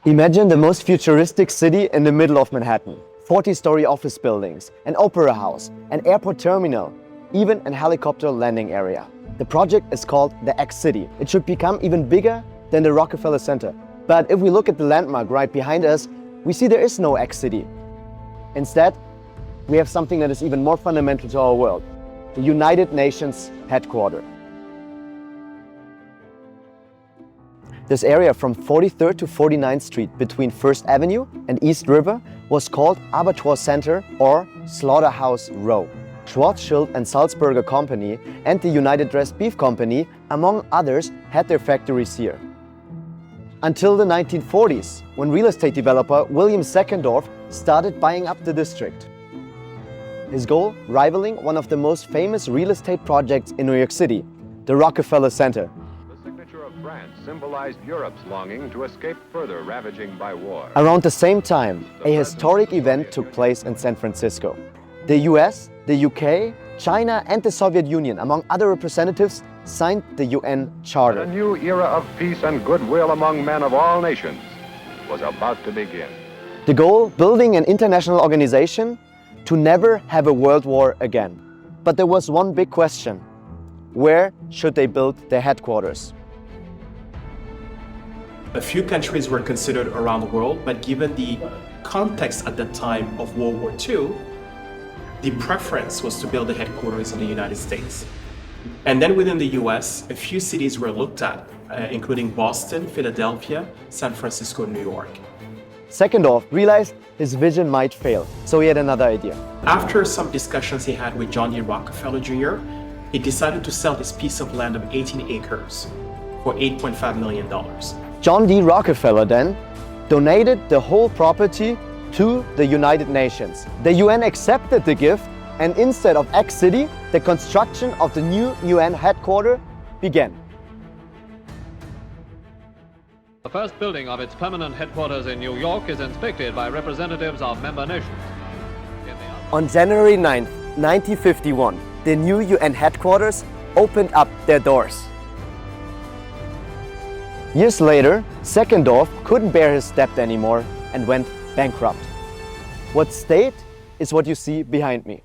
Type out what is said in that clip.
Imagine the most futuristic city in the middle of Manhattan. 40-story office buildings, an opera house, an airport terminal, even a helicopter landing area. The project is called the X City. It should become even bigger than the Rockefeller Center. But if we look at the landmark right behind us, we see there is no X City. Instead, we have something that is even more fundamental to our world, the United Nations headquarters. This area from 43rd to 49th Street between 1st Avenue and East River was called Abattoir Center or Slaughterhouse Row. Schwarzschild and Salzburger Company and the United Dressed Beef Company, among others, had their factories here. Until the 1940s, when real estate developer William Seckendorf started buying up the district. His goal rivaling one of the most famous real estate projects in New York City, the Rockefeller Center. France symbolized Europe's longing to escape further ravaging by war. Around the same time, a historic event took place in San Francisco. The US, the UK, China and the Soviet Union, among other representatives, signed the UN Charter. A new era of peace and goodwill among men of all nations was about to begin. The goal, building an international organization to never have a world war again. But there was one big question. Where should they build their headquarters? A few countries were considered around the world, but given the context at that time of World War II, the preference was to build the headquarters in the United States. And then within the US, a few cities were looked at, including Boston, Philadelphia, San Francisco, New York. Seckendorf realized his vision might fail, so he had another idea. After some discussions he had with John D. Rockefeller Jr., he decided to sell this piece of land of 18 acres for $8.5 million. John D. Rockefeller then donated the whole property to the United Nations. The UN accepted the gift, and instead of X City, the construction of the new UN headquarters began. The first building of its permanent headquarters in New York is inspected by representatives of member nations. On January 9, 1951, the new UN headquarters opened up their doors. Years later, Seckendorf couldn't bear his debt anymore and went bankrupt. What stayed is what you see behind me.